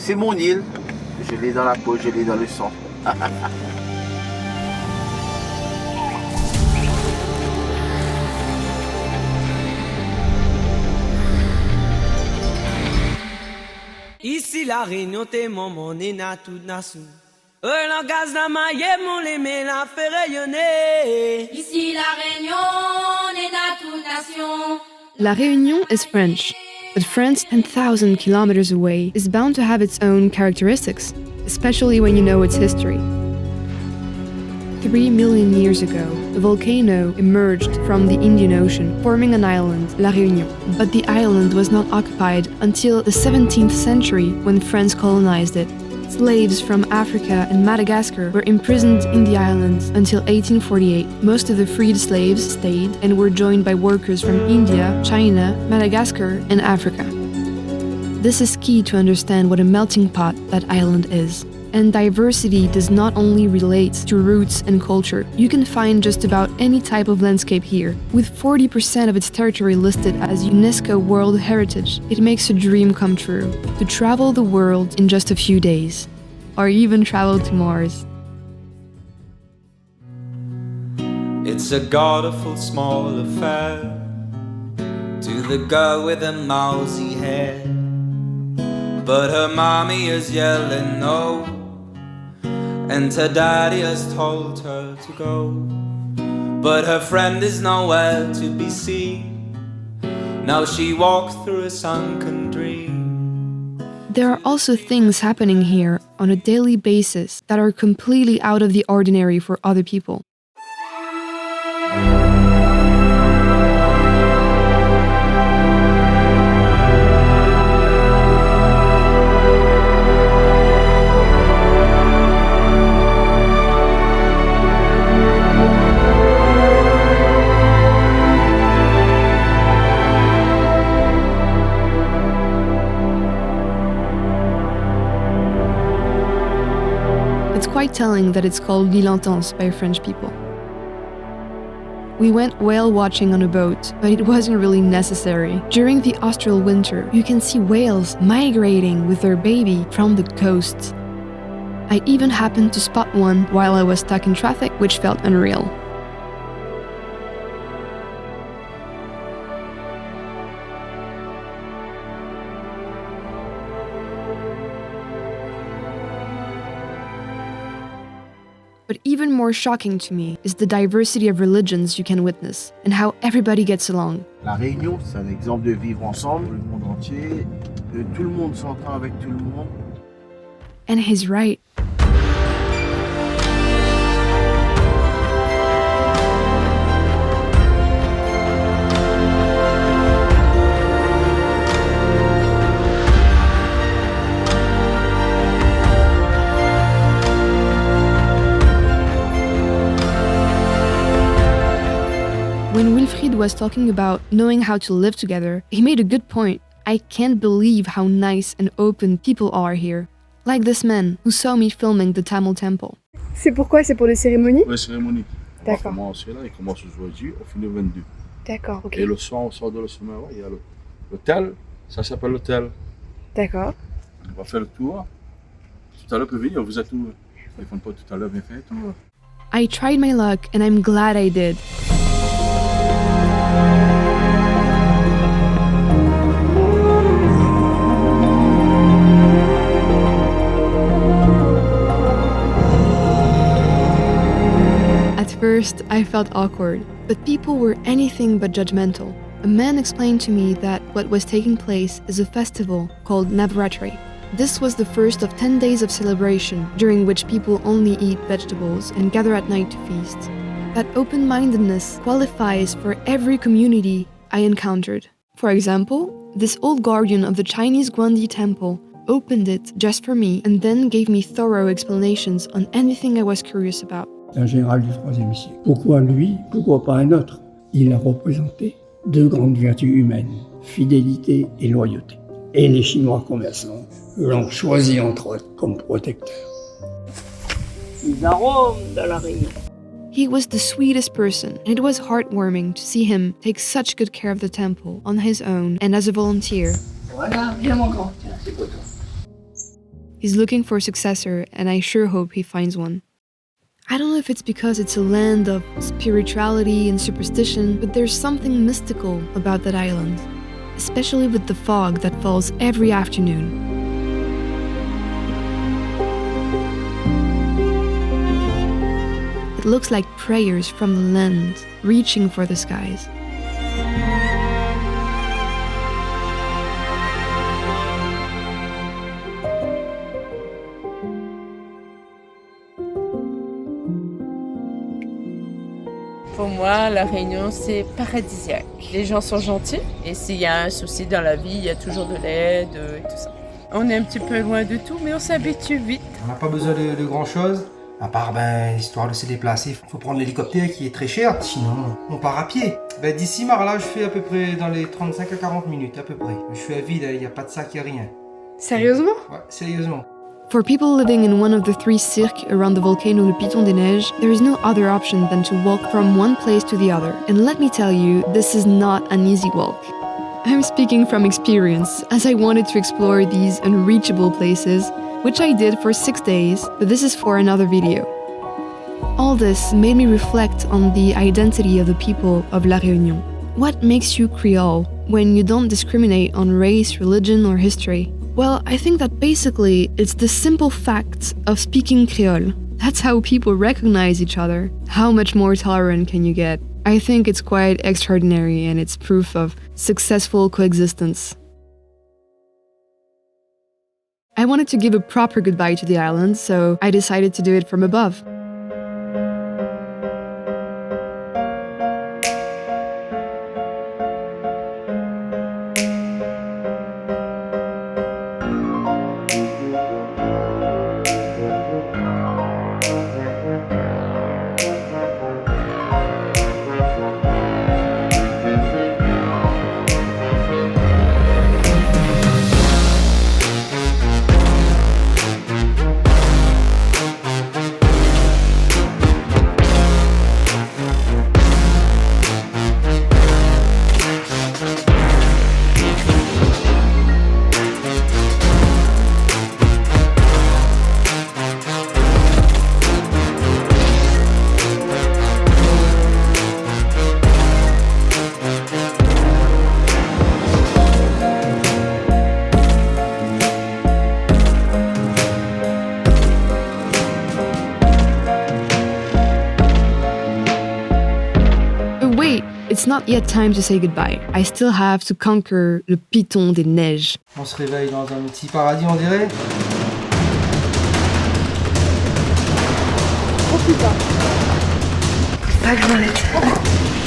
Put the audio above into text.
C'est mon île. Je l'ai dans la peau, je l'ai dans le sang. Ici la Réunion t'es mon nina tout nassou. Langage d'amaye mon l'aimé la fait rayonner. Ici la Réunion nina toute nation. La Réunion is French, but France, 10,000 kilometers away, is bound to have its own characteristics, especially when you know its history. 3 million years ago, a volcano emerged from the Indian Ocean, forming an island, La Réunion. But the island was not occupied until the 17th century when France colonized it. Slaves from Africa and Madagascar were imprisoned in the island until 1848. Most of the freed slaves stayed and were joined by workers from India, China, Madagascar, and Africa. This is key to understand what a melting pot that island is. And diversity does not only relate to roots and culture. You can find just about any type of landscape here. With 40% of its territory listed as UNESCO World Heritage, it makes a dream come true, to travel the world in just a few days, or even travel to Mars. It's a godful small affair to the girl with the mousy hair, but her mommy is yelling no, and her daddy has told her to go. But her friend is nowhere to be seen. Now she walks through a sunken dream. There are also things happening here on a daily basis that are completely out of the ordinary for other people. It's quite telling that it's called L'Île Intense by French people. We went whale watching on a boat, but it wasn't really necessary. During the austral winter, you can see whales migrating with their baby from the coast. I even happened to spot one while I was stuck in traffic, which felt unreal. But even more shocking to me is the diversity of religions you can witness and how everybody gets along. La Réunion, c'est un exemple de vivre ensemble, le monde entier. Tout le monde s'entend avec tout le monde. And he's right. When Wilfried was talking about knowing how to live together, he made a good point. I can't believe how nice and open people are here. Like this man who saw me filming the Tamil temple. C'est pourquoi? C'est pour les cérémonies? Oui, cérémonie. On va D'accord. commencer là, il commence aujourd'hui, on finit le 22. D'accord, ok. Et le soir, on sort de le sommet, il y a l'hôtel, ça s'appelle l'hôtel. D'accord. On va faire le tour. Tout à l'heure, vous pouvez venir, vous êtes où? Ils font pas tout à l'heure, bien fait, tout. I tried my luck and I'm glad I did. At first, I felt awkward, but people were anything but judgmental. A man explained to me that what was taking place is a festival called Navratri. This was the first of 10 days of celebration, during which people only eat vegetables and gather at night to feast. That open-mindedness qualifies for every community I encountered. For example, this old guardian of the Chinese Guandi temple opened it just for me and then gave me thorough explanations on anything I was curious about. C'est un général du IIIe siècle. Pourquoi lui? Pourquoi pas un autre? Il a représenté deux grandes vertus humaines, fidélité et loyauté. Et les Chinois commerçants l'ont choisi entre autres comme protecteur. Les arômes de la Réunion. He was the sweetest person, and it was heartwarming to see him take such good care of the temple on his own and as a volunteer. Voilà, viens mon grand, tiens, c'est pour toi. He's looking for a successor, and I sure hope he finds one. I don't know if it's because it's a land of spirituality and superstition, but there's something mystical about that island, especially with the fog that falls every afternoon. It looks like prayers from the land, reaching for the skies. Pour moi, La Réunion, c'est paradisiaque. Les gens sont gentils et s'il y a un souci dans la vie, il y a toujours de l'aide et tout ça. On est un petit peu loin de tout, mais on s'habitue vite. On n'a pas besoin de grand-chose, à part histoire de se déplacer. Il faut prendre l'hélicoptère qui est très cher, sinon on part à pied. D'ici Marla, je fais à peu près dans les 35 à 40 minutes, à peu près. Je suis à vide, il n'y a pas de sac, il n'y a rien. Sérieusement? Ouais, sérieusement. For people living in one of the 3 cirques around the volcano Le Piton des Neiges, there is no other option than to walk from one place to the other. And let me tell you, this is not an easy walk. I'm speaking from experience, as I wanted to explore these unreachable places, which I did for 6 days, but this is for another video. All this made me reflect on the identity of the people of La Réunion. What makes you Creole when you don't discriminate on race, religion, or history? Well, I think that basically it's the simple fact of speaking Creole. That's how people recognize each other. How much more tolerant can you get? I think it's quite extraordinary and it's proof of successful coexistence. I wanted to give a proper goodbye to the island, so I decided to do it from above. It's not yet time to say goodbye. I still have to conquer le Piton des Neiges. On se réveille dans un petit paradis, on dirait. Oh putain. Pas de volette.